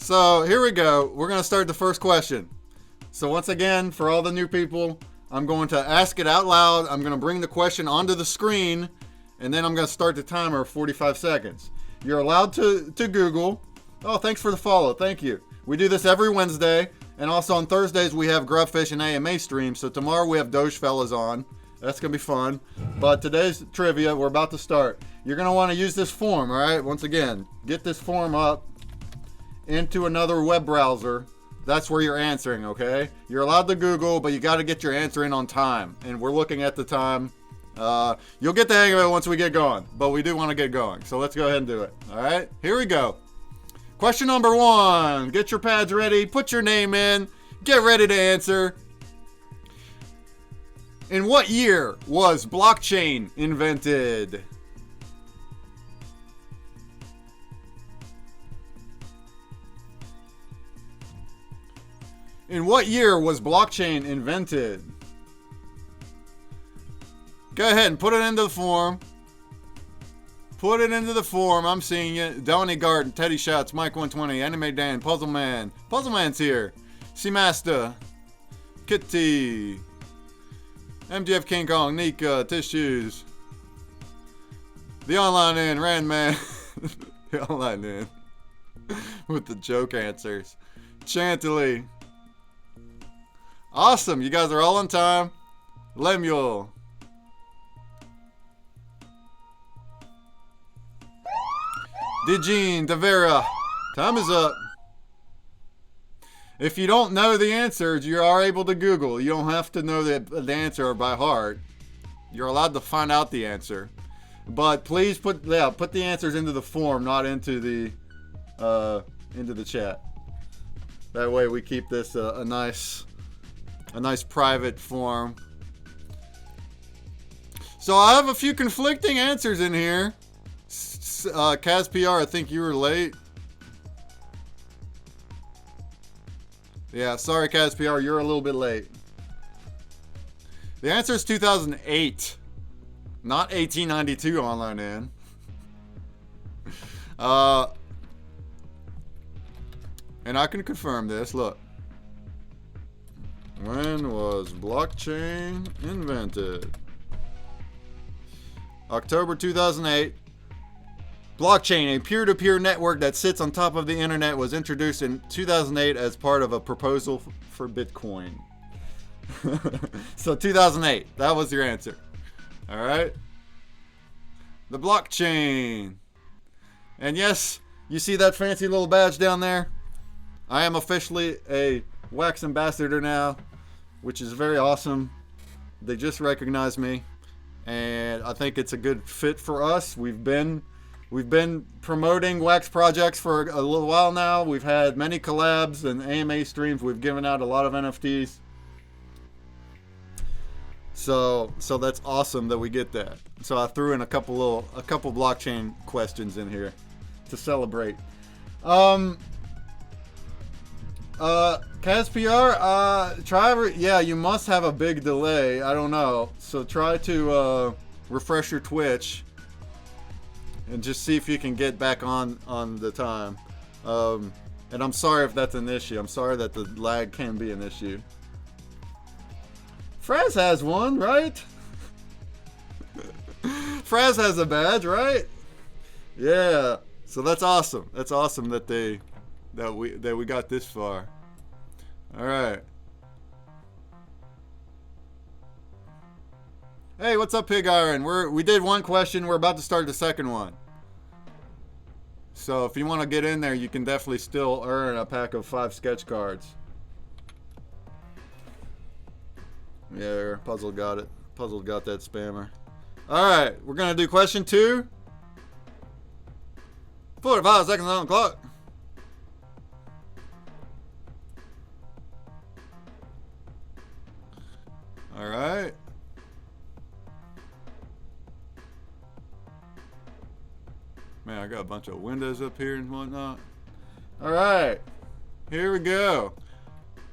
So here we go. We're going to start the first question. So once again, for all the new people, I'm going to ask it out loud. I'm going to bring the question onto the screen, and then I'm going to start the timer 45 seconds. You're allowed to Google. Oh, thanks for the follow. Thank you. We do this every Wednesday, and also on Thursdays we have Grubfish and AMA streams. So tomorrow we have Doge Fellas on. That's going to be fun. But today's trivia, we're about to start. You're going to want to use this form, all right? Once again, get this form up into another web browser. That's where you're answering, okay? You're allowed to Google, but you got to get your answer in on time. And we're looking at the time. You'll get the hang of it once we get going, but we do want to get going. So let's go ahead and do it, all right? Here we go. Question number 1. Get your pads ready. Put your name in. Get ready to answer. In what year was blockchain invented? In what year was blockchain invented? Go ahead and put it into the form. Put it into the form. I'm seeing it. Delaney Garden, Teddy Shouts, Mike 120, Anime Dan, Puzzle Man. Puzzle Man's here. Seamaster. Kitty. MGF King Kong, Nika, Tissues. The Online In, Randman. The Online In. With the joke answers. Chantilly. Awesome, you guys are all on time. Lemuel. Digine, Devera. Time is up. If you don't know the answers, you are able to Google. You don't have to know the answer by heart. You're allowed to find out the answer. But please put the answers into the form, not into the chat. That way we keep this a nice private form. So I have a few conflicting answers in here. Kaz PR, I think you were late. Yeah, sorry Kaz PR, you're a little bit late. The answer is 2008, not 1892 online in. And I can confirm this, look. When was blockchain invented? October 2008. Blockchain, a peer-to-peer network that sits on top of the internet, was introduced in 2008 as part of a proposal for Bitcoin. So 2008, that was your answer. All right. The blockchain. And yes, you see that fancy little badge down there? I am officially a Wax ambassador now, which is very awesome. They just recognized me, and I think it's a good fit for us. We've been promoting Wax projects for a little while now. We've had many collabs and AMA streams. We've given out a lot of NFTs. So that's awesome that we get that. So I threw in a couple blockchain questions in here to celebrate. Kaz PR, yeah, you must have a big delay. I don't know. So try to refresh your Twitch and just see if you can get back on the time. And I'm sorry if that's an issue. I'm sorry that the lag can be an issue. Fraz has one, right? Fraz has a badge, right? Yeah. So that's awesome. That's awesome that we got this far. All right. Hey, what's up, Pig Iron? We did one question. We're about to start the second one. So if you want to get in there, you can definitely still earn a pack of 5 sketch cards. Yeah, Puzzle got it. Puzzle got that spammer. All right, we're gonna do question 2. 45 seconds on the clock. All right. Man, I got a bunch of windows up here and whatnot. All right, here we go.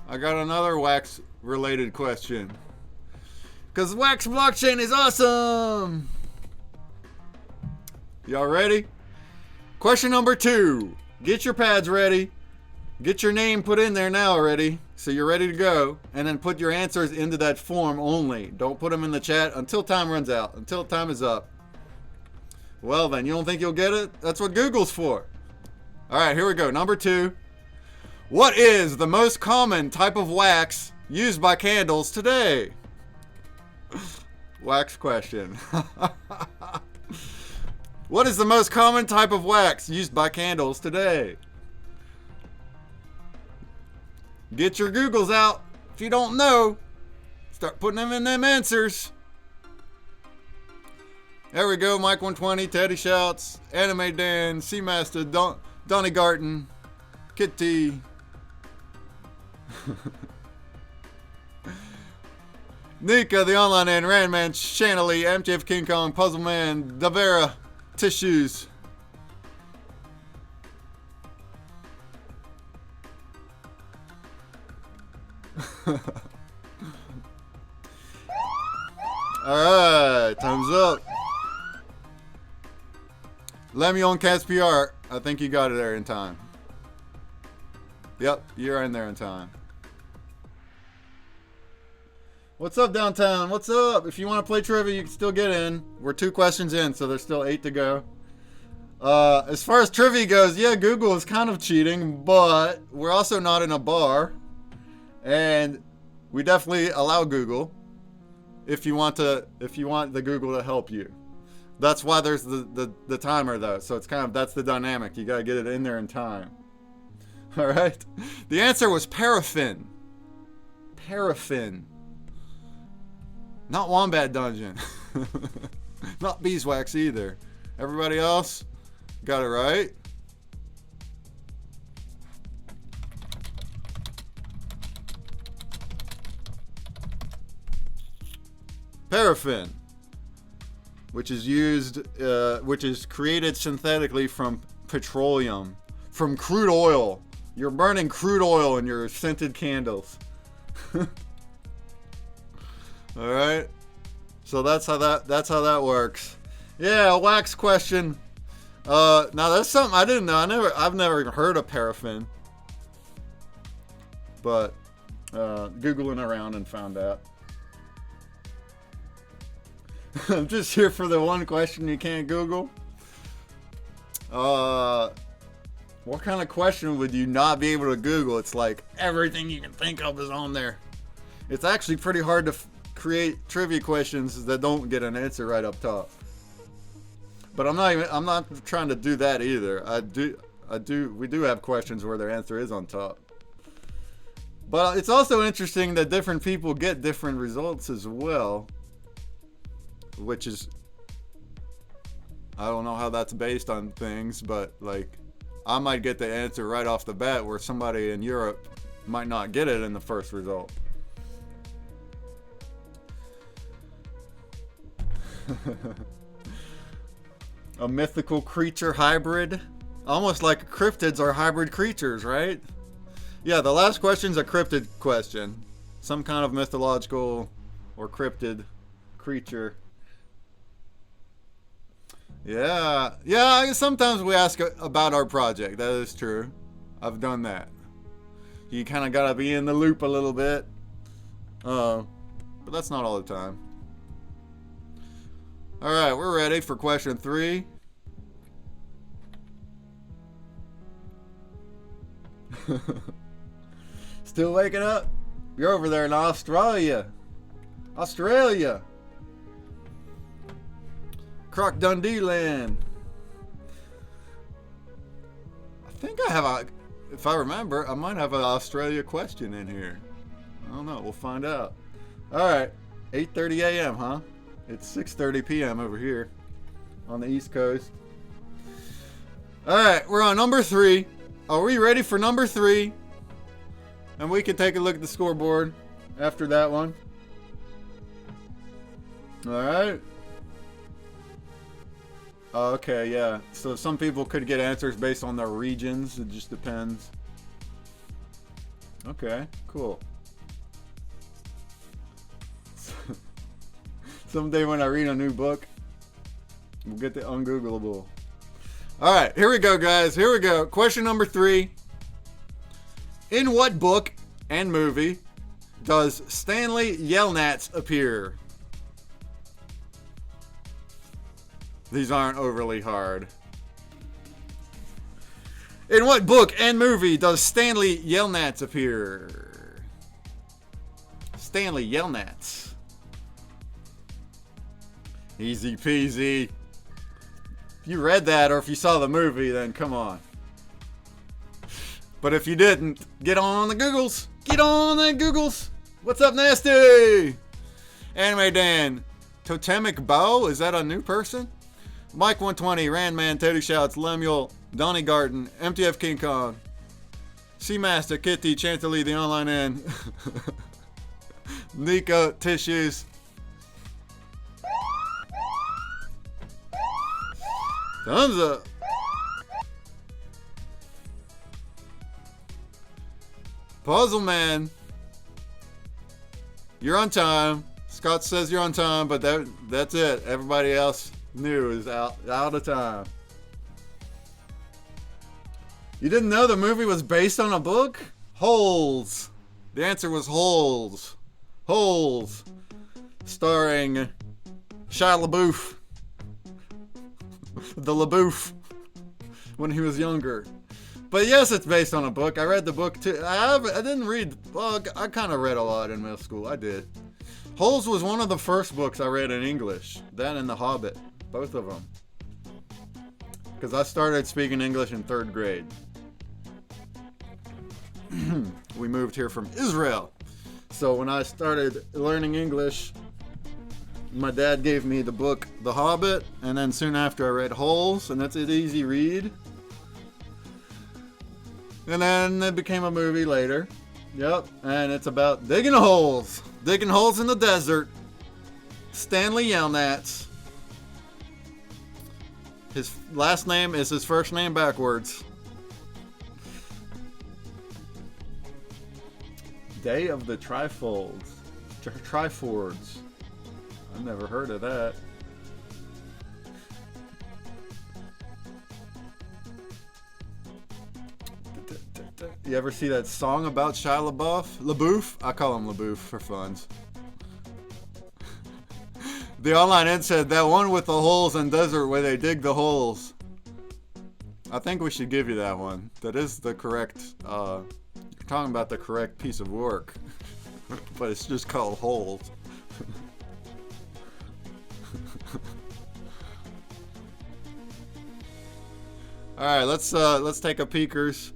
I got another Wax related question. Because Wax blockchain is awesome. Y'all ready? Question number 2. Get your pads ready. Get your name put in there now already, so you're ready to go. And then put your answers into that form only. Don't put them in the chat until time runs out, until time is up. Well then, you don't think you'll get it? That's what Google's for. Alright, here we go. Number 2. What is the most common type of wax used by candles today? Wax question. What is the most common type of wax used by candles today? Get your Googles out. If you don't know, start putting them in them answers. There we go. Mike 120, Teddy Shouts, Anime Dan, Seamaster, Donnie Garten, Kitty. Nika, the online and Randman, Shanley, MJF King Kong, Puzzle Man, Davera, Tissues. Alright, time's up. Lemuel Cats PR. I think you got it there in time. Yep, you're in there in time. What's up, downtown? What's up? If you want to play trivia, you can still get in. We're 2 questions in, so there's still 8 to go. As far as trivia goes, yeah, Google is kind of cheating, but we're also not in a bar. And we definitely allow Google if you want the Google to help you. That's why there's the timer though. So it's kind of, that's the dynamic. You gotta get it in there in time. All right. The answer was paraffin. Paraffin. Not Wombat Dungeon. Not beeswax either. Everybody else got it right. Paraffin, which is used, which is created synthetically from petroleum, from crude oil. You're burning crude oil in your scented candles. All right, so that's how that works. Yeah, a wax question. Now that's something I didn't know. I've never even heard of paraffin, but Googling around and found out. I'm just here for the one question you can't Google. What kind of question would you not be able to Google? It's like everything you can think of is on there. It's actually pretty hard to create trivia questions that don't get an answer right up top. But I'm not trying to do that either. We do have questions where their answer is on top. But it's also interesting that different people get different results as well. Which is, I don't know how that's based on things, but like, I might get the answer right off the bat where somebody in Europe might not get it in the first result. A mythical creature hybrid? Almost like cryptids are hybrid creatures, right? Yeah, the last question's a cryptid question. Some kind of mythological or cryptid creature. Yeah, sometimes we ask about our project. That is true. I've done that. You kind of gotta be in the loop a little bit. But that's not all the time. Alright, we're ready for question 3. Still waking up? You're over there in Australia. Croc Dundee Land. I think I have if I remember, I might have an Australia question in here. I don't know, we'll find out. Alright, 8:30 a.m., huh? It's 6:30 p.m. over here on the East Coast. Alright, we're on number 3. Are we ready for number 3? And we can take a look at the scoreboard after that one. Alright. Okay, yeah. So some people could get answers based on their regions. It just depends. Okay, cool. Someday when I read a new book, we'll get the ungoogleable. Alright, here we go, guys. Here we go. Question number 3. In what book and movie does Stanley Yellnats appear? These aren't overly hard. In what book and movie does Stanley Yellnats appear? Stanley Yellnats. Easy peasy. If you read that or if you saw the movie, then come on. But if you didn't, get on the Googles. Get on the Googles. What's up, Nasty? Anime Dan. Totemic Bow? Is that a new person? Mike 120, Randman, Teddy Shouts, Lemuel, Donnie Garden, MTF King Kong, Seamaster, Kitty, Chantilly, The Online End, Nico, Tissues. Thumbs up. Puzzle Man. You're on time. Scott says you're on time, but that's it. Everybody else new is out of time. You didn't know the movie was based on a book? Holes. The answer was Holes. Holes. Starring Shia LaBeouf. The LaBeouf. When he was younger. But yes, it's based on a book. I read the book too. I didn't read. Well, I kind of read a lot in middle school. I did. Holes was one of the first books I read in English. That and The Hobbit. Both of them. Because I started speaking English in 3rd grade. We moved here from Israel. So when I started learning English, my dad gave me the book The Hobbit. And then soon after I read Holes. And that's an easy read. And then it became a movie later. Yep. And it's about digging holes. Digging holes in the desert. Stanley Yellnats. His last name is his first name backwards. Day of the Trifolds. Trifords. I've never heard of that. You ever see that song about Shia LaBeouf? LaBeouf? I call him LaBeouf for funs. The Online End said that one with the holes in desert where they dig the holes. I think we should give you that one. That is the correct, you're talking about the correct piece of work. But it's just called holes. Alright, let's take a peekers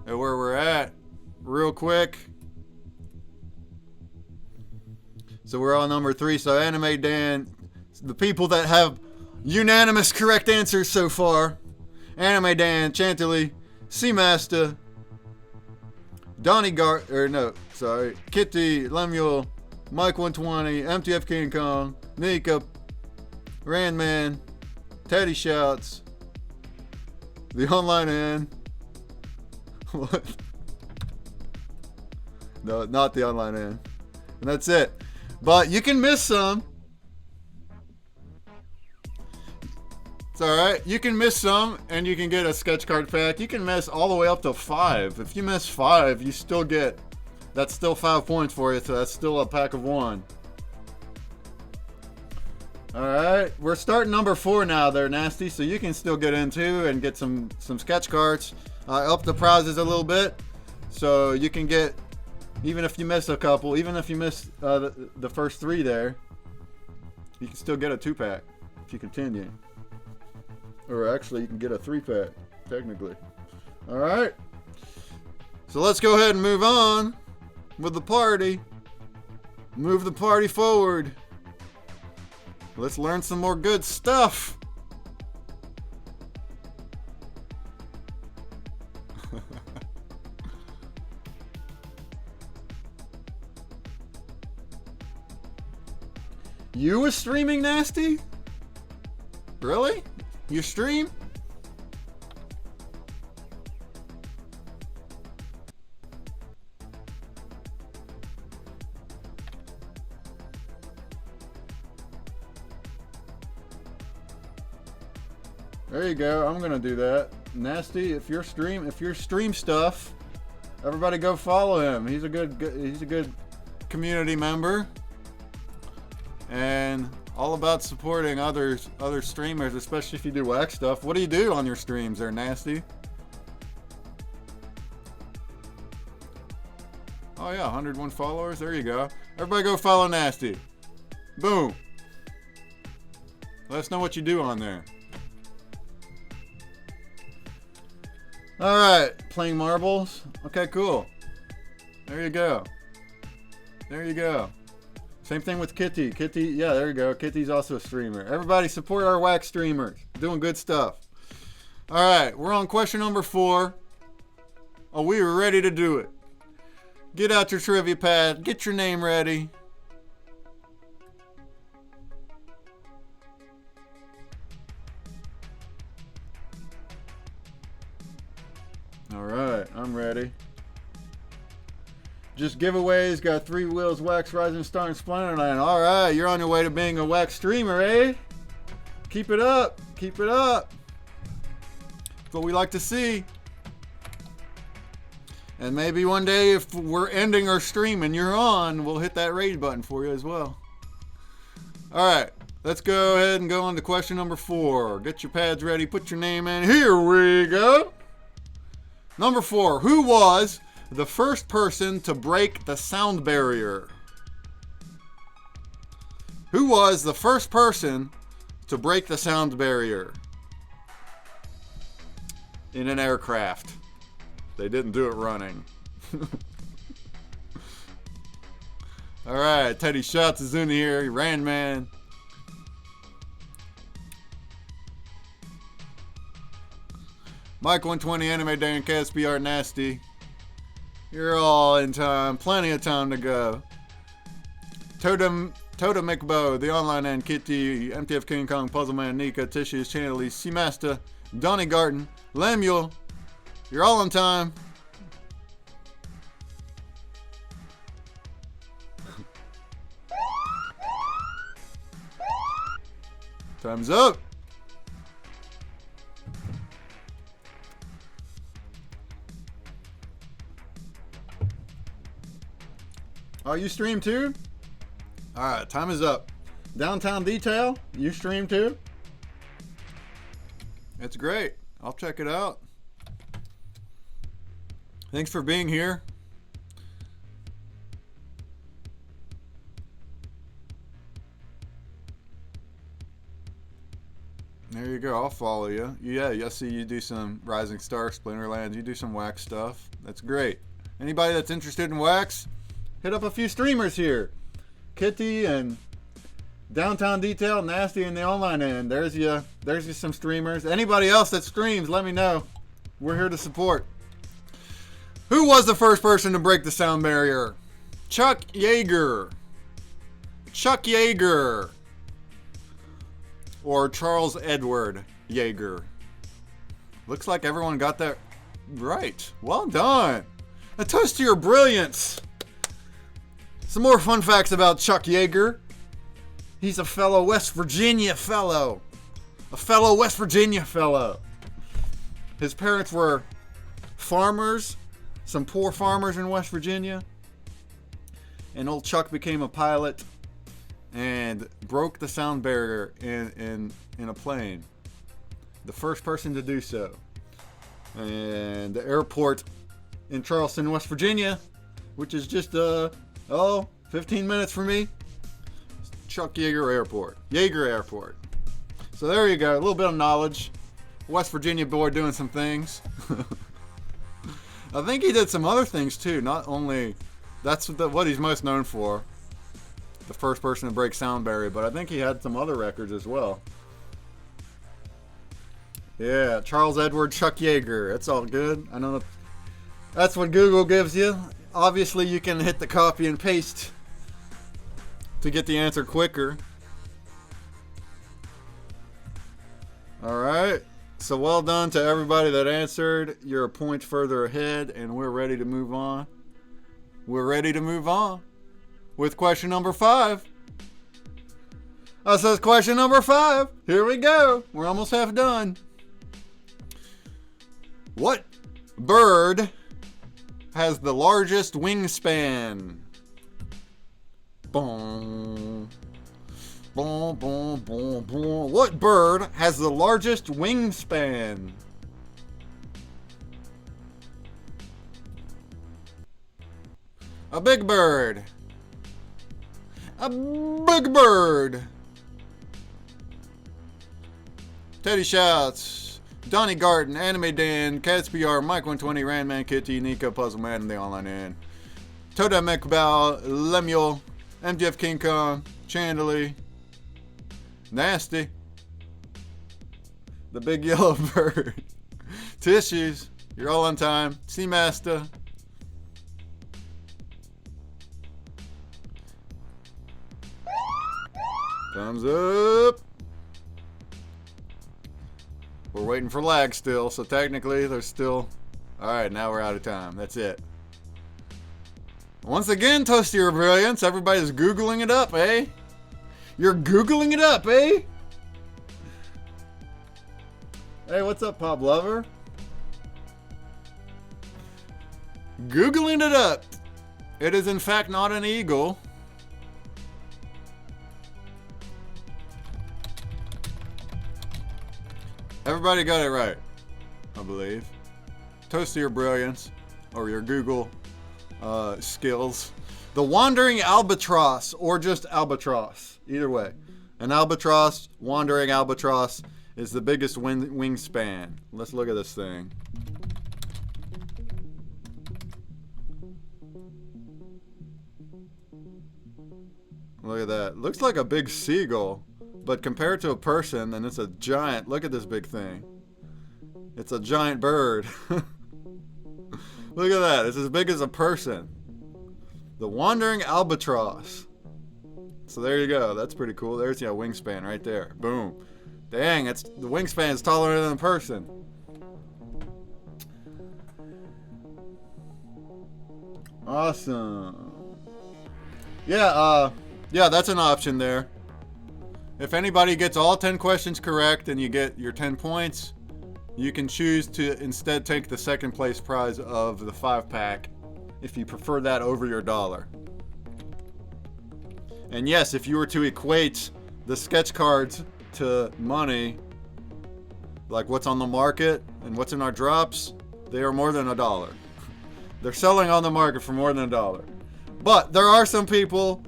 at where we're at real quick. So we're on number 3. So Anime Dan, the people that have unanimous correct answers so far: Anime Dan, Chantilly, Seamaster, Kitty, Lemuel, Mike 120, MTF King Kong, Nika, Randman, Teddy Shouts, The Online End. What? No, not The Online End. And that's it. But you can miss some. It's alright. You can miss some and you can get a sketch card pack. You can miss all the way up to 5. If you miss 5, you still get... That's still 5 points for you, so that's still a pack of 1. Alright. We're starting number 4 now there, Nasty. So you can still get in too and get some sketch cards. Up the prizes a little bit. So you can get... Even if you miss a couple, even if you miss the first 3 there, you can still get a 2-pack if you continue. Or actually, you can get a 3-pack, technically. Alright. So let's go ahead and move on with the party. Move the party forward. Let's learn some more good stuff. You was streaming, Nasty? Really? You stream? There you go. I'm gonna do that. Nasty, if you're stream stuff, Everybody go follow him. He's a good community member. And all about supporting other streamers, especially if you do wax stuff. What do you do on your streams there, Nasty? Oh yeah, 101 followers. There you go. Everybody go follow Nasty. Boom. Let us know what you do on there. Alright, playing marbles. Okay, cool. There you go. There you go. Same thing with Kitty. Kitty, yeah, there you go. Kitty's also a streamer. Everybody support our wax streamers. Doing good stuff. Alright, we're on question number 4. Oh, we were ready to do it. Get out your trivia pad. Get your name ready. Alright, I'm ready. Just giveaways, got 3 wheels, wax, rising star, and Splenderland. Alright, you're on your way to being a wax streamer, eh? Keep it up. Keep it up. That's what we like to see. And maybe one day if we're ending our stream and you're on, we'll hit that raid button for you as well. Alright, let's go ahead and go on to question number 4. Get your pads ready, put your name in. Here we go. Number 4, who was the first person to break the sound barrier? Who was the first person to break the sound barrier in an aircraft? They didn't do it running. Alright, Teddy Shots is in here. Rand Man. Mike 120, Anime Dan, KSBR Nasty. You're all in time. Plenty of time to go. Totem McBo, The Online and Kitty, MTF King Kong, Puzzle Man, Nika, Tissues, Channelie, Seamaster, Donnie Garten, Lemuel. You're all on time. Time's up. Oh, you stream too? Alright, time is up. Downtown Detail, you stream too? It's great. I'll check it out. Thanks for being here. There you go. I'll follow you. Yeah, I see you do some Rising Star, Splinterlands. You do some wax stuff. That's great. Anybody that's interested in wax, hit up a few streamers here. Kitty and Downtown Detail, Nasty, and the online end. There's you some streamers. Anybody else that streams, let me know. We're here to support. Who was the first person to break the sound barrier? Chuck Yeager. Chuck Yeager. Or Charles Edward Yeager. Looks like everyone got that right. Well done. A toast to your brilliance. Some more fun facts about Chuck Yeager. He's a fellow West Virginia fellow. A fellow West Virginia fellow. His parents were farmers. Some poor farmers in West Virginia. And old Chuck became a pilot and broke the sound barrier in a plane. The first person to do so. And the airport in Charleston, West Virginia, which is just 15 minutes from me. Chuck Yeager Airport. Yeager Airport. So there you go, a little bit of knowledge. West Virginia boy doing some things. I think he did some other things too. Not only that's what he's most known for, the first person to break sound barrier, but I think he had some other records as well. Yeah, Charles Edward Chuck Yeager. It's all good. I know that's what Google gives you. Obviously, you can hit the copy and paste to get the answer quicker. All right. So well done to everybody that answered. You're a point further ahead, and we're ready to move on. We're ready to move on with question number 5. That says question number 5. Here we go. We're almost half done. What bird has the largest wingspan? Boom. Boom, boom, boom, boom. What bird has the largest wingspan? A big bird. A big bird. Teddy Shouts, Donnie Garten, Anime Dan, Cats PR, Mike 120, Randman Kitty, Nico, Puzzle Man, and the Online In. Toda Mekbal, Lemuel, MGF King Kong, Chandley, Nasty, the Big Yellow Bird, Tissues, you're all on time, Seamaster, thumbs up. We're waiting for lag still, so technically there's still... Alright, now we're out of time. That's it. Once again, Toasty Your Brilliance, everybody's Googling it up, eh? You're Googling it up, eh? Hey, what's up, Pop Lover? Googling it up. It is in fact not an eagle. Everybody got it right, I believe. Toast to your brilliance, or your Google skills. The wandering albatross, or just albatross, either way. An albatross, wandering albatross, is the biggest wingspan. Let's look at this thing. Look at that. Looks like a big seagull. But compared to a person, then it's a giant. Look at this big thing. It's a giant bird. Look at that. It's as big as a person. The wandering albatross. So there you go. That's pretty cool. There's your wingspan right there. Boom. Dang, the wingspan is taller than a person. Awesome. Yeah, that's an option there. If anybody gets all 10 questions correct and you get your 10 points, you can choose to instead take the second place prize of the 5-pack if you prefer that over your $1. And yes, if you were to equate the sketch cards to money, like what's on the market and what's in our drops, they are more than $1. They're selling on the market for more than $1. But there are some people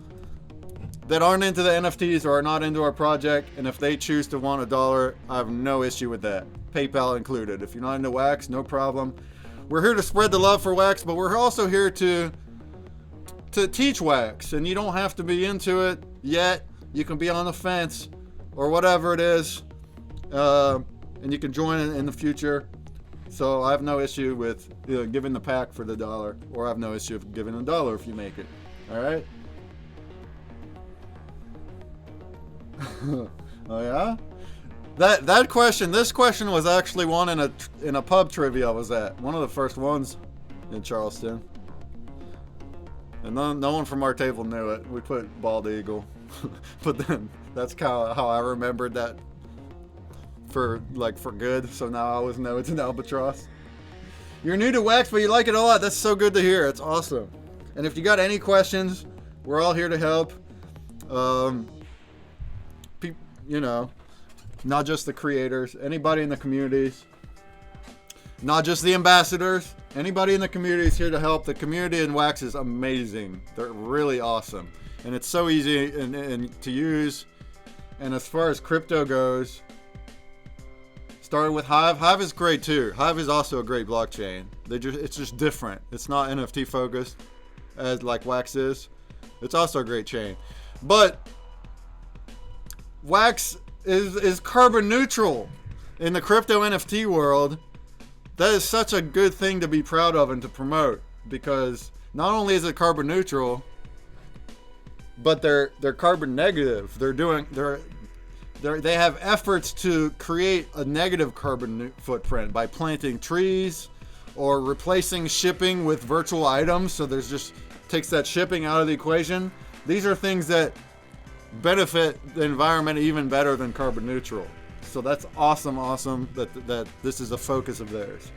that aren't into the NFTs or are not into our project, and if they choose to want $1, I have no issue with that. PayPal included. If you're not into wax, no problem. We're here to spread the love for wax, but we're also here to teach wax, and you don't have to be into it yet. You can be on the fence or whatever it is, and you can join in the future. So I have no issue with giving the pack for the $1, or I have no issue with giving $1 if you make it. All right. Oh yeah, that question. This question was actually one in a pub trivia I was at. One of the first ones in Charleston, and no one from our table knew it. We put bald eagle, but then that's kind of how I remembered that for good. So now I always know it's an albatross. You're new to wax, but you like it a lot. That's so good to hear. It's awesome. And if you got any questions, we're all here to help. Not just the creators, anybody in the communities, not just the ambassadors, anybody in the community is here to help. The community in wax is amazing. They're really awesome. And it's so easy and to use. And as far as crypto goes, started with Hive. Hive is great too. Hive is also a great blockchain. It's just different. It's not NFT focused as like Wax is. It's also a great chain. But Wax is carbon neutral in the crypto NFT world. That is such a good thing to be proud of and to promote, because not only is it carbon neutral, but they're carbon negative. They have efforts to create a negative carbon footprint by planting trees or replacing shipping with virtual items. So there's just takes that shipping out of the equation. These are things that benefit the environment even better than carbon neutral. So that's awesome that this is a focus of theirs.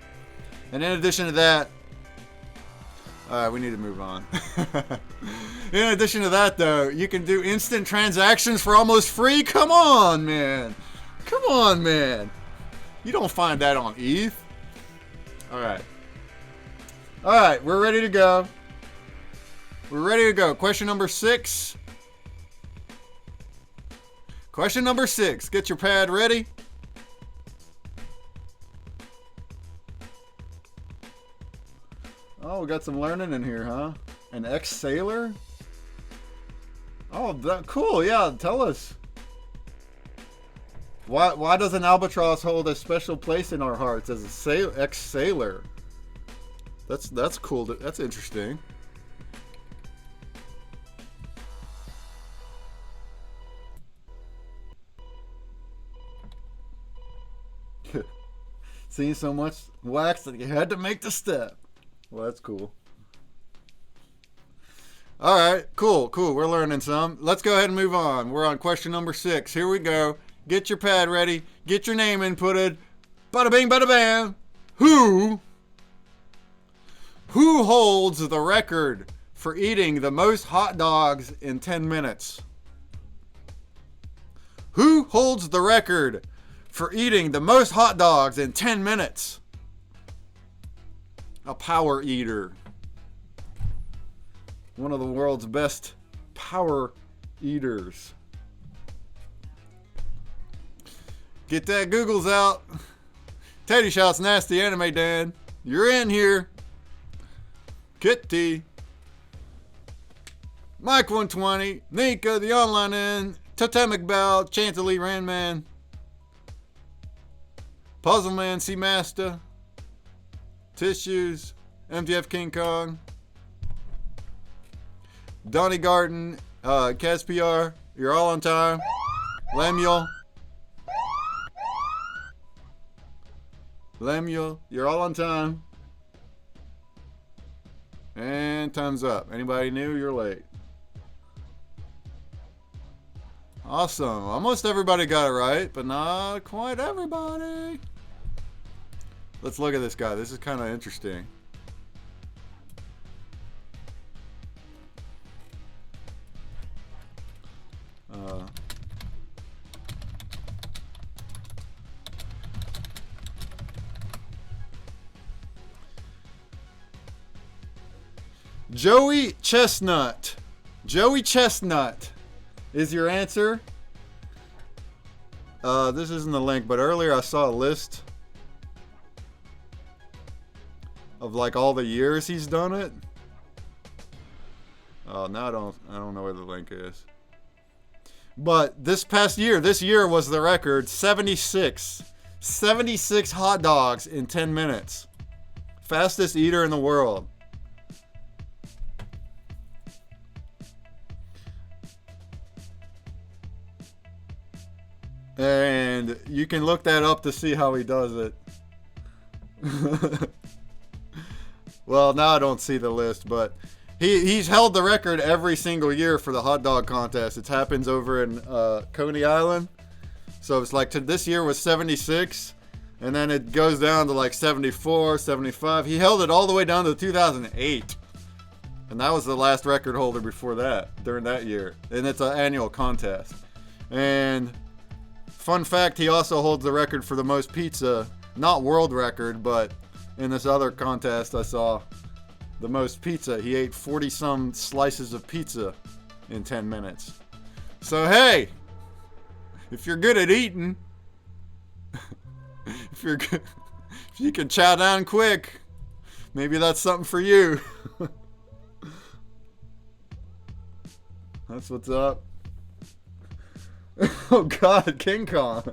And in addition to that, All right, we need to move on. In addition to that, though, you can do instant transactions for almost free. Come on, man. Come on, man. You don't find that on ETH. All right. All right, we're ready to go. We're ready to go. Question number 6. Question number 6. Get your pad ready. Oh, we got some learning in here, huh? An ex-sailor? Oh, cool. Yeah, tell us. Why does an albatross hold a special place in our hearts as a ex-sailor? That's cool. That's interesting. Seen so much wax that you had to make the step. Well, that's cool. All right, cool. We're learning some. Let's go ahead and move on. We're on question number 6. Here we go. Get your pad ready. Get your name inputted. Bada bing, bada bam. Who holds the record for eating the most hot dogs in 10 minutes? Who holds the record for eating the most hot dogs in 10 minutes? A power eater. One of the world's best power eaters. Get that Googles out. Teddy Shot's Nasty Anime Dan. You're in here. Kitty. Mike 120. Nika, the online end. Totemic Bell. Chantilly Randman. Puzzle Man, Seamaster. Tissues. MTF King Kong. Donnie Garden. Caspiar. You're all on time. Lemuel. You're all on time. And time's up. Anybody new? You're late. Awesome. Almost everybody got it right, but not quite everybody. Let's look at this guy. This is kind of interesting. Joey Chestnut. Joey Chestnut is your answer. This isn't the link, but earlier I saw a list of like all the years he's done it. Oh, now I don't know where the link is. But this year was the record, 76 hot dogs in 10 minutes. Fastest eater in the world. And you can look that up to see how he does it. Well, now I don't see the list, but he's held the record every single year for the hot dog contest. It happens over in Coney Island. So it's like this year was 76, and then it goes down to like 74, 75. He held it all the way down to 2008. And that was the last record holder before that, during that year. And it's an annual contest. And fun fact, he also holds the record for the most pizza. Not world record, but in this other contest I saw the most pizza. He ate 40-some slices of pizza in 10 minutes. So hey, if you're good at eating, if you can chow down quick, maybe that's something for you. That's what's up. Oh God, King Kong.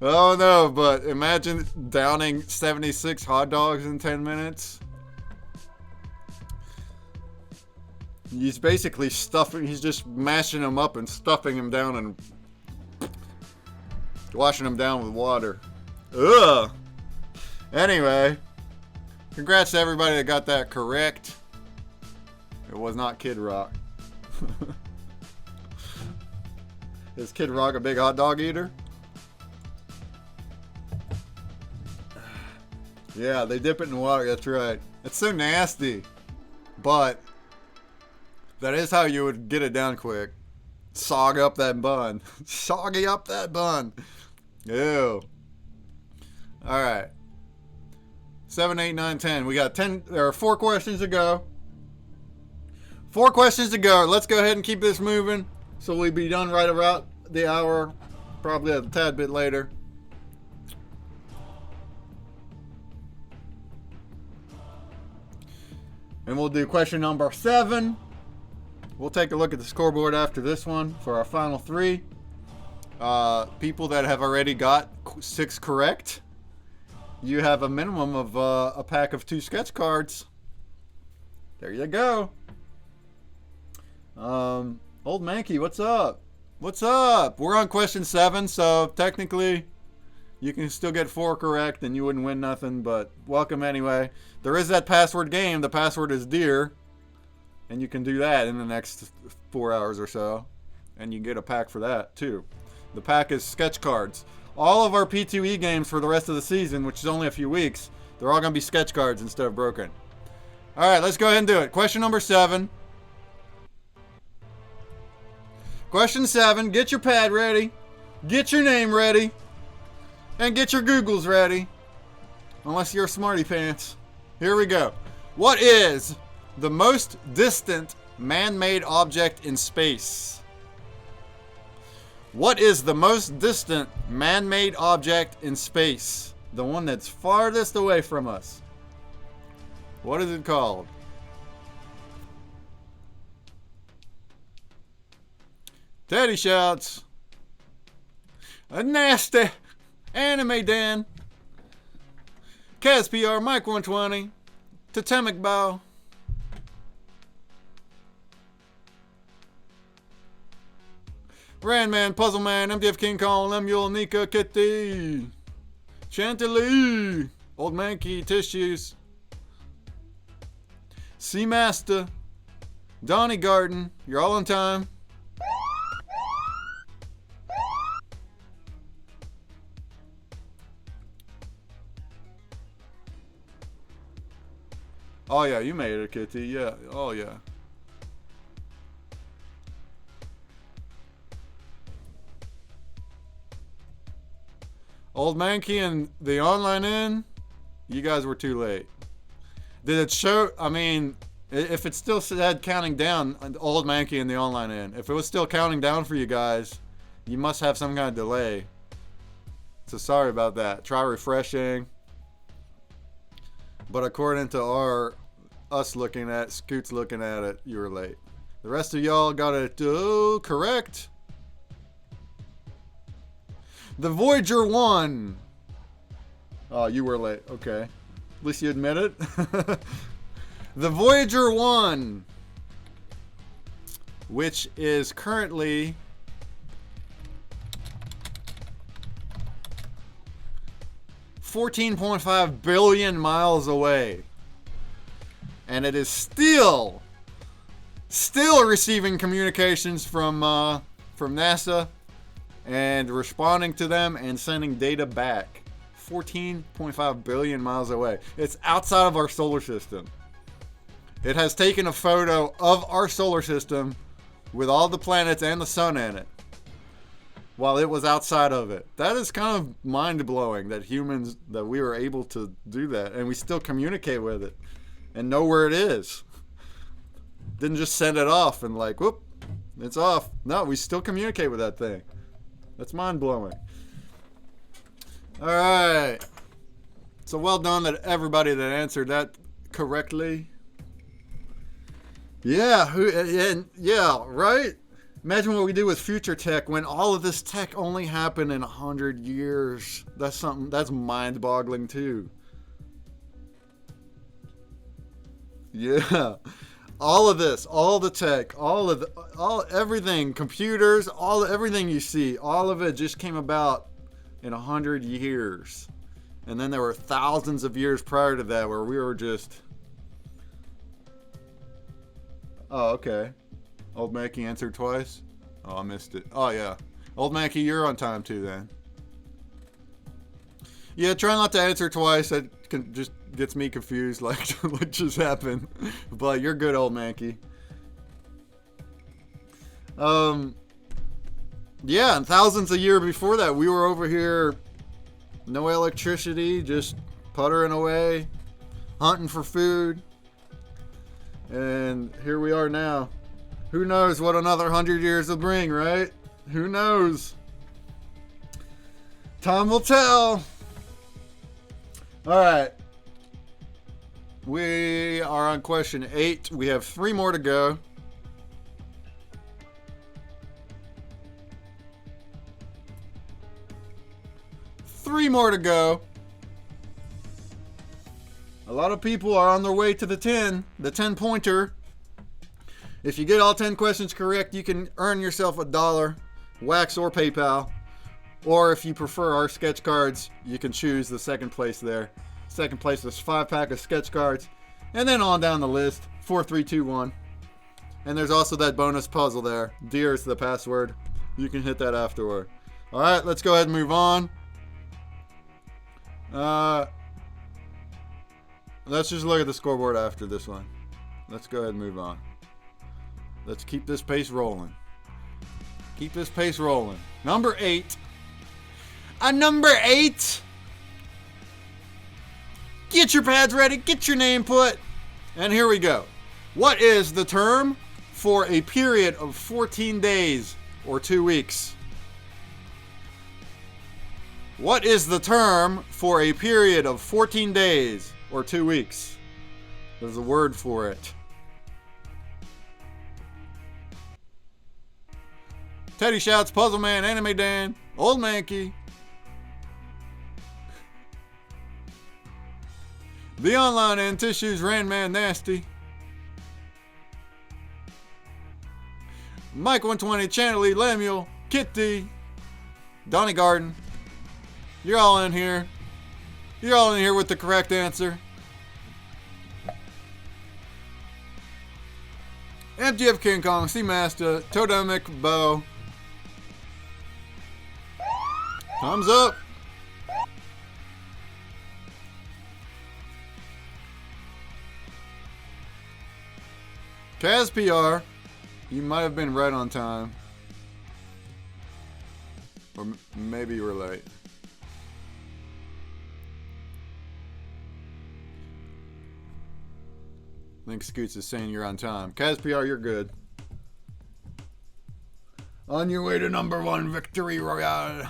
Oh no, but imagine downing 76 hot dogs in 10 minutes. He's basically he's just mashing them up and stuffing them down and washing them down with water. Ugh. Anyway, congrats to everybody that got that correct. It was not Kid Rock. Is Kid Rock a big hot dog eater? Yeah, they dip it in water. That's right. It's so nasty. But that is how you would get it down quick. Sog up that bun. Soggy up that bun. Ew. All right. 7, 8, 9, 10. We got 10. There are 4 questions to go. 4 questions to go. Let's go ahead and keep this moving. So we'll be done right about the hour. Probably a tad bit later. And we'll do question number 7. We'll take a look at the scoreboard after this one for our final 3. People that have already got 6 correct, you have a minimum of a pack of 2 sketch cards. There you go. Old Mankey, what's up? What's up? We're on question 7, so technically you can still get 4 correct and you wouldn't win nothing, but welcome anyway. There is that password game. The password is dear. And you can do that in the next 4 hours or so. And you get a pack for that too. The pack is sketch cards. All of our P2E games for the rest of the season, which is only a few weeks, they're all going to be sketch cards instead of broken. Alright, let's go ahead and do it. Question number 7. Question 7. Get your pad ready. Get your name ready. And get your Googles ready. Unless you're a smarty pants. Here we go. What is the most distant man-made object in space? What is the most distant man-made object in space? The one that's farthest away from us. What is it called? Teddy shouts. A nasty. Anime Dan. Kaz PR, Mike 120. Totemic Bow. Randman, Puzzle Man, MDF King Kong, Lemuel, Nika, Kitty. Chantilly. Old Mankey, Tissues. Seamaster. Donnie Garden. You're all on time. Oh yeah, you made it, Kitty. Yeah. Oh yeah. Old Mankey and the online in, you guys were too late. Did it show? I mean, if it still said counting down, Old Mankey and the online in, if it was still counting down for you guys, you must have some kind of delay. So sorry about that. Try refreshing. But according to us looking at, Scoots looking at it, you were late. The rest of y'all got it correct. The Voyager 1. Oh, you were late. Okay. At least you admit it. The Voyager 1, which is currently 14.5 billion miles away. And it is still receiving communications from NASA and responding to them and sending data back. 14.5 billion miles away. It's outside of our solar system. It has taken a photo of our solar system with all the planets and the sun in it while it was outside of it. That is kind of mind-blowing that we were able to do that, and we still communicate with it and know where it is. Didn't just send it off and like, whoop, it's off. No, we still communicate with that thing. That's mind-blowing. All right. So well done to everybody that answered that correctly. Yeah, yeah, right? Imagine what we do with future tech when all of this tech only happened in 100 years. That's something that's mind-boggling too. Yeah. All of this, all the tech, everything, computers, everything you see, all of it just came about in 100 years. And then there were thousands of years prior to that where we were just... Oh, okay. Old Mackey answered twice? Oh, I missed it. Oh, yeah. Old Mackey, you're on time too then. Yeah, try not to answer twice. That just gets me confused, like what just happened. But you're good, old Mankey. Yeah, and thousands of years before that, we were over here, no electricity, just puttering away, hunting for food. And here we are now. Who knows what another 100 years will bring, right? Who knows? Time will tell. All right. We are on question 8. We have 3 more to go. Three more to go. A lot of people are on their way to the 10-pointer. If you get all 10 questions correct, you can earn yourself $1, Wax or PayPal. Or if you prefer our sketch cards, you can choose the second place there. Second place is 5-pack of sketch cards. And then on down the list, 4, 3, 2, 1. And there's also that bonus puzzle there. Dear is the password. You can hit that afterward. All right, let's go ahead and move on. Let's just look at the scoreboard after this one. Let's go ahead and move on. Let's keep this pace rolling. Keep this pace rolling. Number 8. Number 8. Get your pads ready. Get your name put. And here we go. What is the term for a period of 14 days or 2 weeks? What is the term for a period of 14 days or 2 weeks? There's a word for it. Teddy Shouts, Puzzle Man, Anime Dan, Old Mankey. The Online and Tissues, Randman Nasty. Mike 120, Chanley, Lemuel, Kitty, Donnie Garden. You're all in here. You're all in here with the correct answer. MGF King Kong, Seamaster, Totemic, Bo. Thumbs up. Kaz PR, you might have been right on time. Or maybe you were late. I think Scoots is saying you're on time. Kaz PR, you're good. On your way to number 1 victory royale.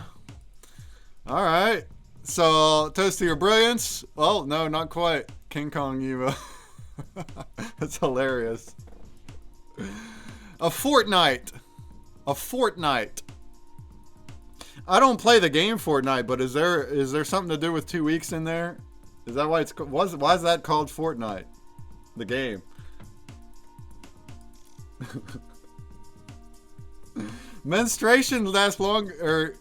All right. So, toast to your brilliance. Well, no, not quite. King Kong, you. That's hilarious. A fortnight. A fortnight. I don't play the game Fortnite, but is there something to do with 2 weeks in there? Is that why it's why is that called Fortnite? The game. Menstruation lasts long, or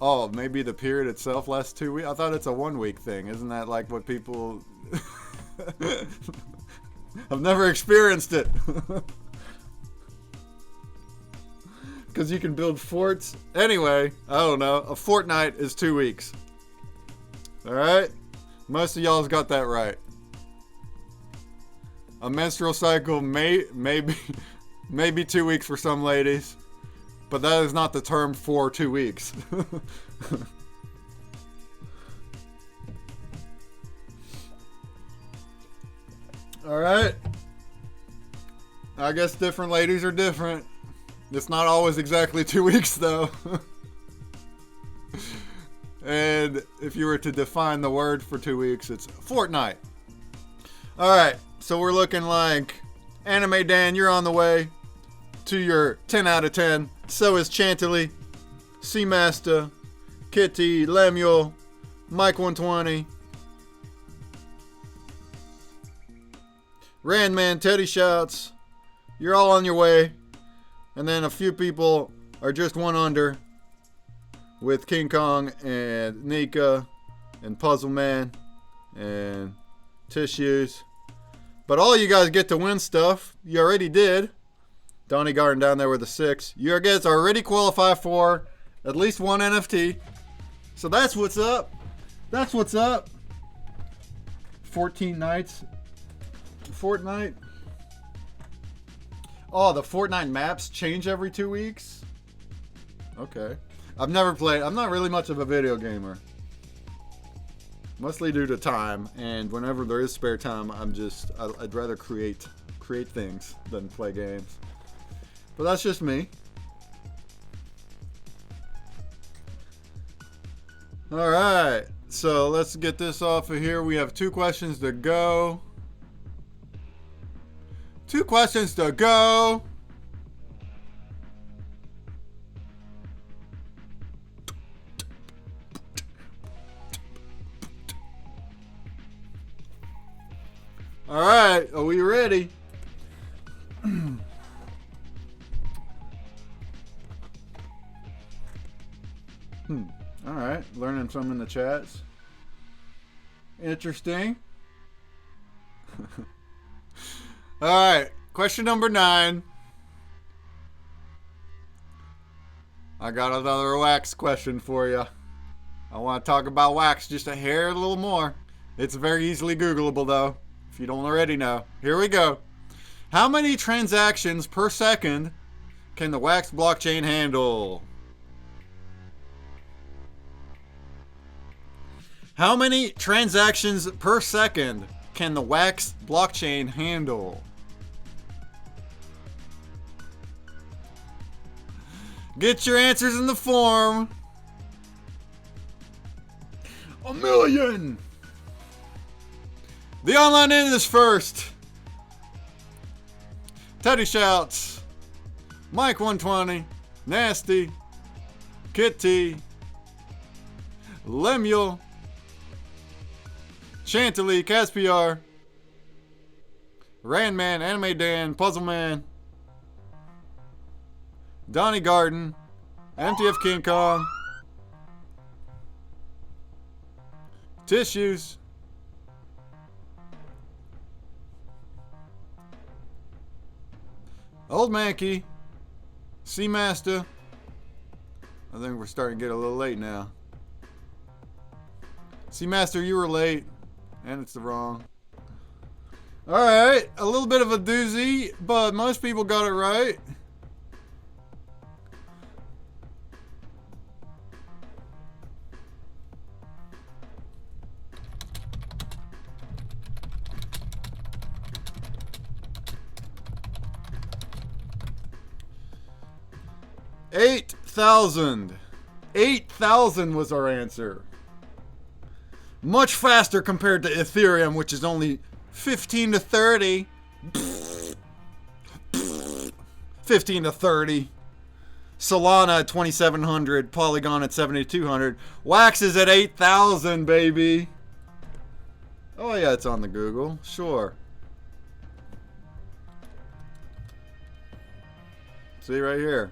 oh, maybe the period itself lasts 2 weeks. I thought it's a 1 week thing. Isn't that like what people? I've never experienced it. Because you can build forts. Anyway, I don't know. A fortnight is 2 weeks. All right, most of y'all's got that right. A menstrual cycle maybe 2 weeks for some ladies, but that is not the term for 2 weeks. All right. I guess different ladies are different. It's not always exactly 2 weeks though. And if you were to define the word for 2 weeks, it's fortnight. All right. So we're looking like Anime Dan, you're on the way to your 10 out of 10. So is Chantilly, Seamaster, Kitty, Lemuel, Mike 120, Randman, Teddy Shouts. You're all on your way. And then a few people are just one under with King Kong and Nika and Puzzle Man and Tissues. But all you guys get to win stuff. You already did. Donnie Garden down there with a 6. You guys already qualify for at least 1 NFT. So that's what's up. That's what's up. 14 nights. Fortnite. Oh, the Fortnite maps change every 2 weeks? Okay. I've never played. I'm not really much of a video gamer. Mostly due to time, and whenever there is spare time, I'd rather create things than play games. But that's just me. Alright, so let's get this off of here. We have 2 questions to go. 2 questions to go. Alright, are we ready? Alright, learning some in the chats. Interesting. Alright, question number 9. I got another wax question for you. I want to talk about wax just a little more. It's very easily Googleable though, if you don't already know. Here we go. How many transactions per second can the wax blockchain handle? How many transactions per second can the wax blockchain handle? Get your answers in the form. 1 million. The online end is first. Teddy Shouts, Mike 120, Nasty, Kitty, Lemuel, Chantilly, Caspiar, Randman, Anime Dan, Puzzle Man, Donnie Garden, MTF King Kong, Tissues, Old Mankey, Seamaster. I think we're starting to get a little late now. Seamaster, you were late. And it's the wrong. Alright, a little bit of a doozy, but most people got it right. $8,000. 8,000 was our answer. Much faster compared to Ethereum, which is only 15 to 30. 15 to 30. Solana at 2,700. Polygon at 7,200. Wax is at 8,000, baby. Oh yeah, it's on the Google. Sure. See right here.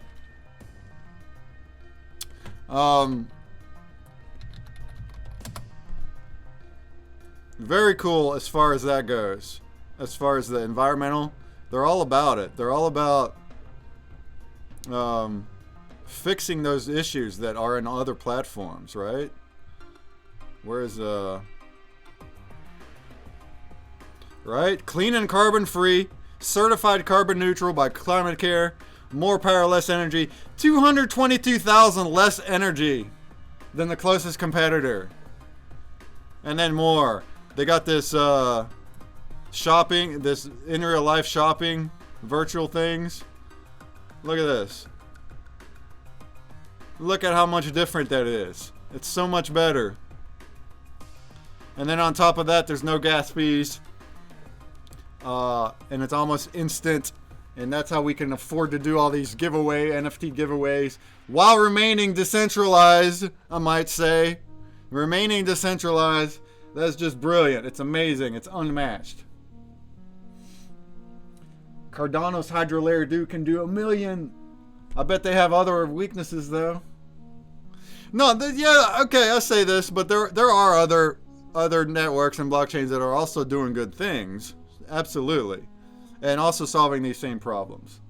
Very cool as far as that goes. As far as the environmental, they're all about it. They're all about fixing those issues that are in other platforms, right? Where's right? Clean and carbon free, certified carbon neutral by Climate Care, more power, less energy, 222,000 less energy than the closest competitor. And then more. They got this shopping, this in real life shopping, virtual things. Look at this. Look at how much different that is. It's so much better. And then on top of that, there's no gas fees. And it's almost instant. And that's how we can afford to do all these NFT giveaways while remaining decentralized, I might say. Remaining decentralized. That's just brilliant. It's amazing. It's unmatched. Cardano's Hydro Layer can do 1 million. I bet they have other weaknesses though. No, yeah, okay, I say this, but there are other networks and blockchains that are also doing good things. Absolutely. And also solving these same problems.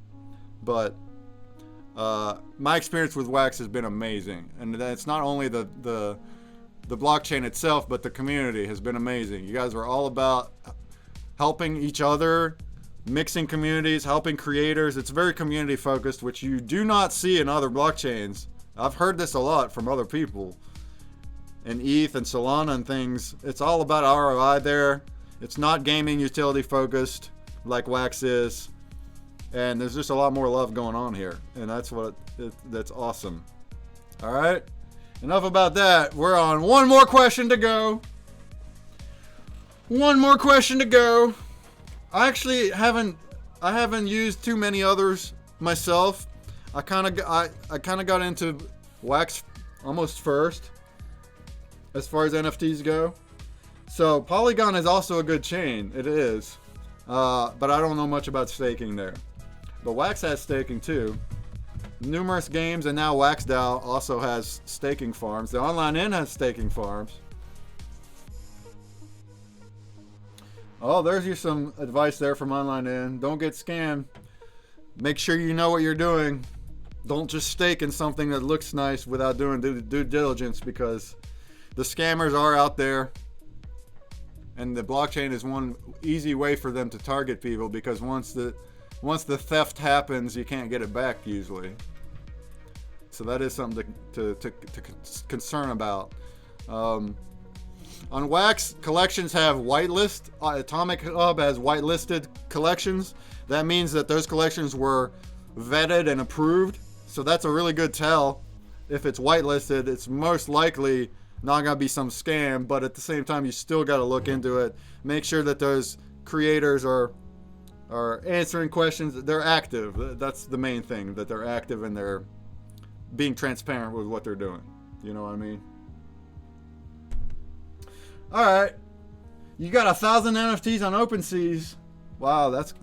But my experience with Wax has been amazing. And it's not only the the blockchain itself, but the community has been amazing. You guys are all about helping each other, mixing communities, helping creators. It's very community focused, which you do not see in other blockchains. I've heard this a lot from other people. In ETH and Solana and things, it's all about ROI there. It's not gaming utility focused like Wax is. And there's just a lot more love going on here. And that's that's awesome. All right. Enough about that. We're on one more question to go. One more question to go. I actually haven't used too many others myself. I kind of got into Wax almost first as far as NFTs go. So Polygon is also a good chain. It is. But I don't know much about staking there. But Wax has staking too. Numerous games, and now WaxDAO also has staking farms. The Online Inn has staking farms. Oh, there's you some advice there from Online Inn. Don't get scammed. Make sure you know what you're doing. Don't just stake in something that looks nice without doing due diligence, because the scammers are out there. And the blockchain is one easy way for them to target people, because once the theft happens, you can't get it back usually. So that is something to concern about. On Wax, collections have whitelist. Atomic Hub has whitelisted collections. That means that those collections were vetted and approved. So that's a really good tell. If it's whitelisted, it's most likely not going to be some scam, but at the same time, you still got to look into it. Make sure that those creators are answering questions. They're active. That's the main thing, that they're active and they're being transparent with what they're doing. You know what I mean? All right. You got 1,000 NFTs on OpenSeas. Wow, that's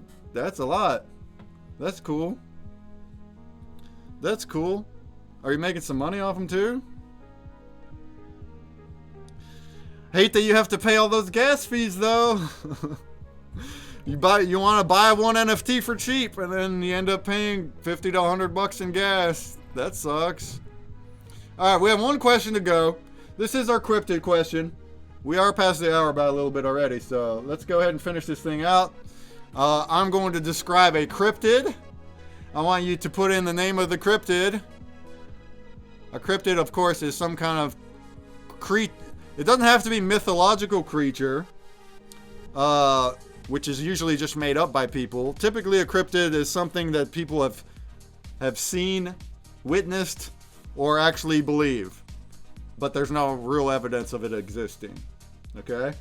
a lot. That's cool. That's cool. Are you making some money off them too? Hate that you have to pay all those gas fees though. You want to buy one NFT for cheap, and then you end up paying $50 to $100 in gas. That sucks. All right, we have one question to go. This is our cryptid question. We are past the hour by a little bit already, so let's go ahead and finish this thing out. I'm going to describe a cryptid. I want you to put in the name of the cryptid. A cryptid, of course, is some kind of creature. It doesn't have to be mythological creature, which is usually just made up by people. Typically, a cryptid is something that people have seen, witnessed, or actually believe, but there's no real evidence of it existing. Okay?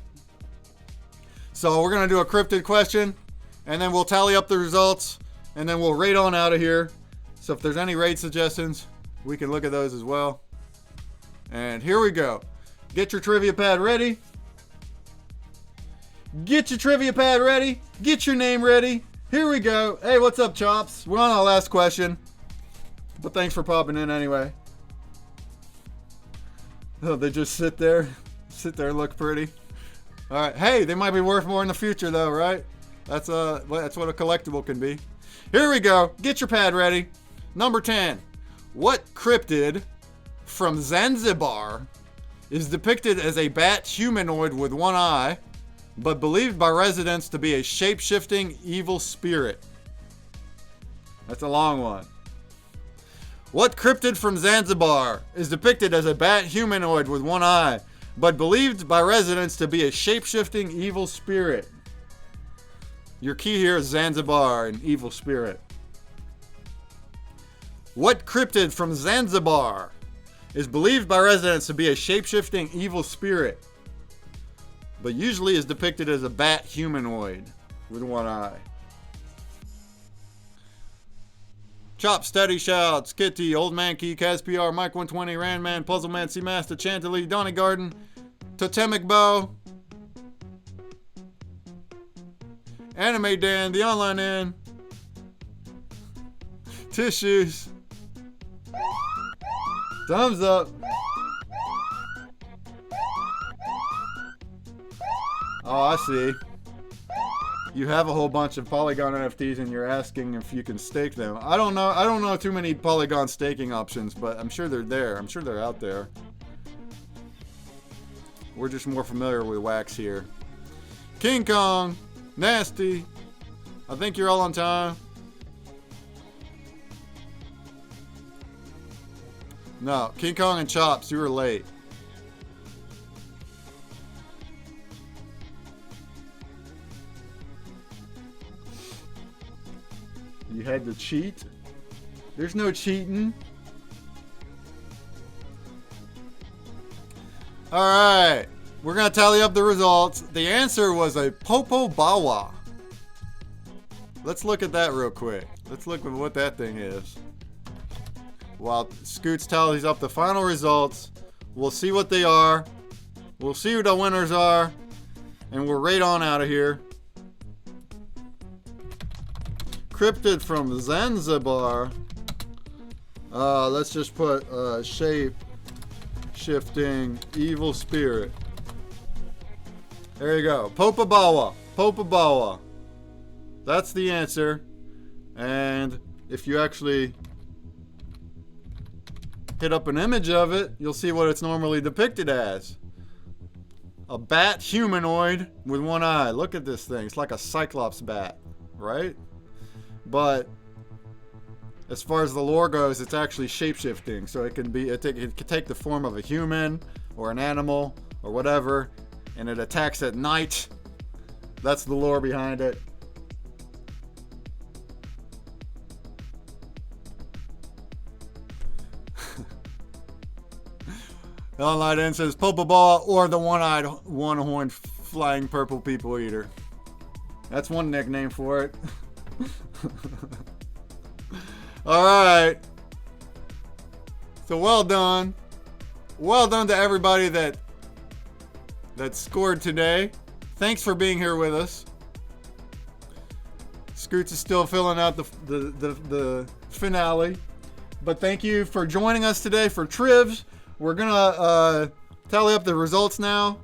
So we're going to do a cryptid question, and then we'll tally up the results, and then we'll rate on out of here. So if there's any rate suggestions, we can look at those as well. And here we go. Get your trivia pad ready. Get your trivia pad ready. Get your name ready. Here we go. Hey, what's up, Chops? We're on our last question, but thanks for popping in anyway. Oh, they just sit there and look pretty. All right. Hey, they might be worth more in the future, though, right? That's what a collectible can be. Here we go. Get your pad ready. Number 10. What cryptid from Zanzibar is depicted as a bat humanoid with one eye, but believed by residents to be a shape-shifting evil spirit? That's a long one. What cryptid from Zanzibar is depicted as a bat humanoid with one eye, but believed by residents to be a shape-shifting evil spirit? Your key here is Zanzibar and evil spirit. What cryptid from Zanzibar is believed by residents to be a shape-shifting evil spirit, but usually is depicted as a bat humanoid with one eye? Chop, Steady Shouts, Kitty, Old Man Key, Kaz PR, Mike 120, Randman, Puzzleman, Seamaster, Chantilly, Donny Garden, Totemic Bow, Anime Dan, The Online Inn, Tissues, Thumbs up. Oh, I see. You have a whole bunch of Polygon NFTs and you're asking if you can stake them. I don't know too many Polygon staking options, but I'm sure they're there. I'm sure they're out there. We're just more familiar with Wax here. King Kong, Nasty. I think you're all on time. No, King Kong and Chops, you were late. You had to cheat? There's no cheating. Alright, we're going to tally up the results. The answer was a Popo Bawa. Let's look at that real quick. Let's look at what that thing is. While Scoots tallies up the final results, we'll see what they are. We'll see who the winners are. And we'll rate on out of here. Cryptid from Zanzibar. Let's just put shape shifting evil spirit. There you go. Popabawa. Popabawa. That's the answer. And if you actually hit up an image of it, you'll see what it's normally depicted as. A bat humanoid with one eye. Look at this thing. It's like a cyclops bat, right? But as far as the lore goes, it's actually shapeshifting. So it can take the form of a human or an animal or whatever, and it attacks at night. That's the lore behind it. Online End says Popabawa or the one-eyed, one-horned, flying purple people eater. That's one nickname for it. Alright. So well done. Well done to everybody that scored today. Thanks for being here with us. Scoots is still filling out the finale. But thank you for joining us today for Trivs. We're gonna tally up the results now.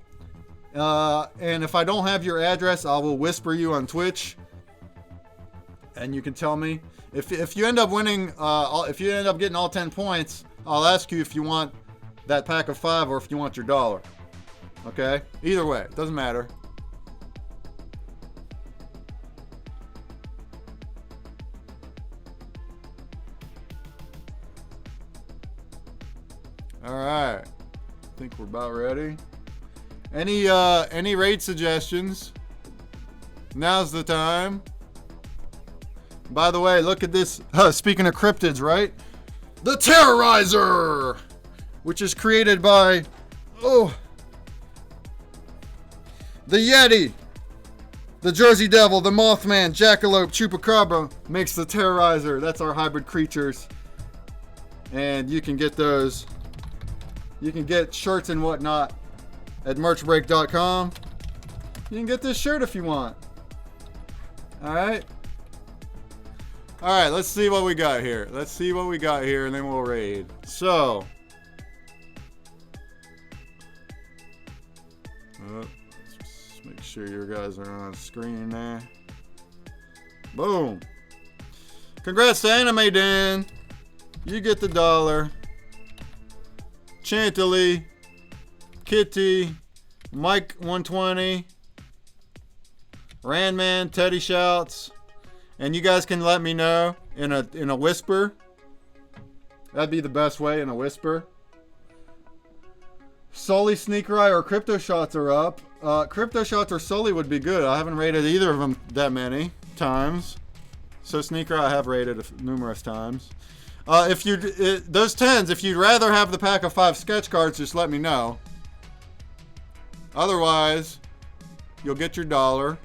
And if I don't have your address, I will whisper you on Twitch. And you can tell me. If you end up winning, if you end up getting all 10 points, I'll ask you if you want that pack of 5 or if you want your $1. Okay? Either way, it doesn't matter. Alright. I think we're about ready. Any raid suggestions? Now's the time. By the way, look at this. Speaking of cryptids, right? The Terrorizer! Which is created by... the Yeti! The Jersey Devil, the Mothman, Jackalope, Chupacabra makes the Terrorizer. That's our hybrid creatures. And you can get those. You can get shirts and whatnot at merchbreak.com. You can get this shirt if you want. Alright? Alright, let's see what we got here. Let's see what we got here and then we'll raid. So. Let's make sure your guys are on screen there. Boom. Congrats to Anime Dan. You get the $1. Chantilly. Kitty. Mike 120. Randman. Teddy Shouts. And you guys can let me know in a whisper. That'd be the best way, in a whisper. Sully, Sneaker Eye, or Crypto Shots are up. Crypto Shots or Sully would be good. I haven't rated either of them that many times. So Sneaker Eye I have rated numerous times. Those 10s, if you'd rather have the pack of 5 sketch cards, just let me know. Otherwise, you'll get your $1.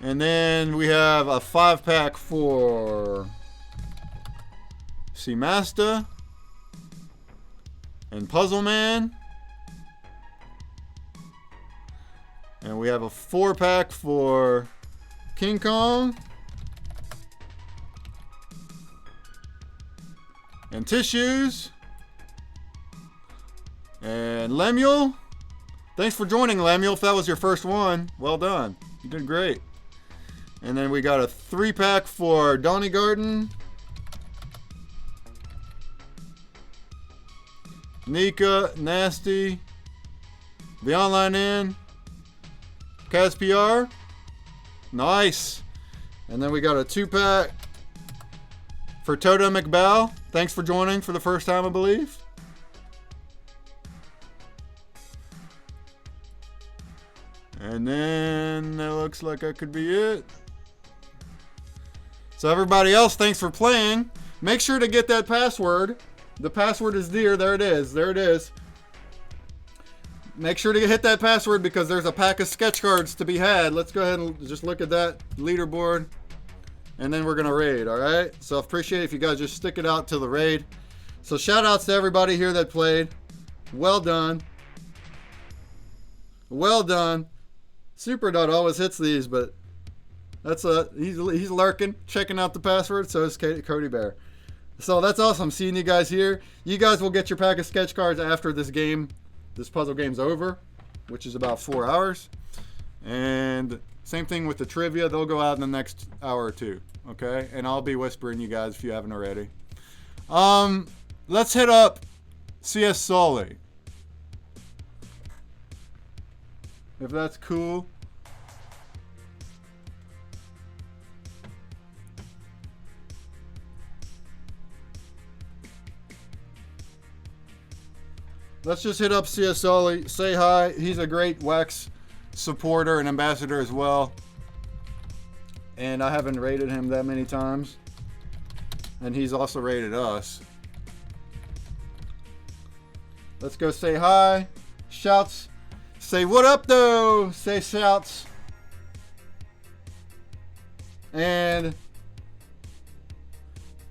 And then we have a 5-pack for Seamasta and Puzzle Man. And we have a 4-pack for King Kong and Tissues and Lemuel. Thanks for joining, Lemuel. If that was your first one, well done. You did great. And then we got a 3-pack for Donny Garden. Nika, Nasty, the online in, Kaz PR, nice. And then we got a 2-pack for Toto McBow. Thanks for joining for the first time, I believe. And then that looks like that could be it. So everybody else, thanks for playing. Make sure to get that password. The password is there. There it is. There it is. Make sure to hit that password because there's a pack of sketch cards to be had. Let's go ahead and just look at that leaderboard. And then we're going to raid, all right? So I appreciate it if you guys just stick it out till the raid. So shout outs to everybody here that played. Well done. Well done. Super Dot always hits these, but that's he's lurking, checking out the password. So is Cody Bear. So that's awesome seeing you guys here. You guys will get your pack of sketch cards after this game, this puzzle game's over, which is about 4 hours. And same thing with the trivia. They'll go out in the next hour or two. Okay, and I'll be whispering you guys if you haven't already. Let's hit up CS Sully. If that's cool. Let's just hit up CS Sully. Say hi. He's a great Wax supporter and ambassador as well. And I haven't rated him that many times. And he's also rated us. Let's go say hi. Shouts. Say what up though. Say shouts. And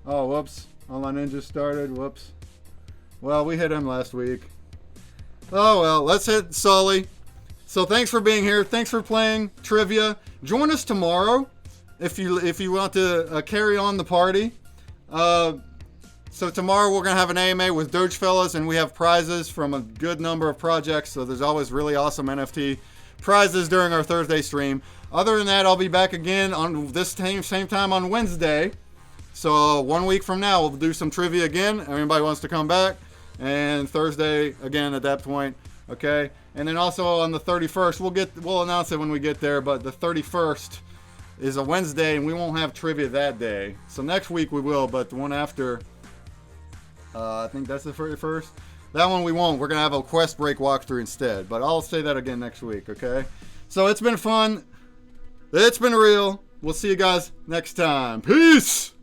oh, whoops. Online Ninja started. Whoops. Well, we hit him last week. Oh well, let's hit Sully. So thanks for being here. Thanks for playing trivia. Join us tomorrow if you want to carry on the party. So tomorrow we're gonna have an AMA with Doge Fellas, and we have prizes from a good number of projects. So there's always really awesome NFT prizes during our Thursday stream. Other than that, I'll be back again on this same time on Wednesday. So 1 week from now, we'll do some trivia again. Everybody wants to come back. And Thursday again at that point, okay. And then also on the 31st, we'll announce it when we get there. But the 31st is a Wednesday, and we won't have trivia that day. So next week we will, but the one after, I think that's the 31st. That one we won't. We're gonna have a Quest Break walkthrough instead. But I'll say that again next week, okay. So it's been fun. It's been real. We'll see you guys next time. Peace.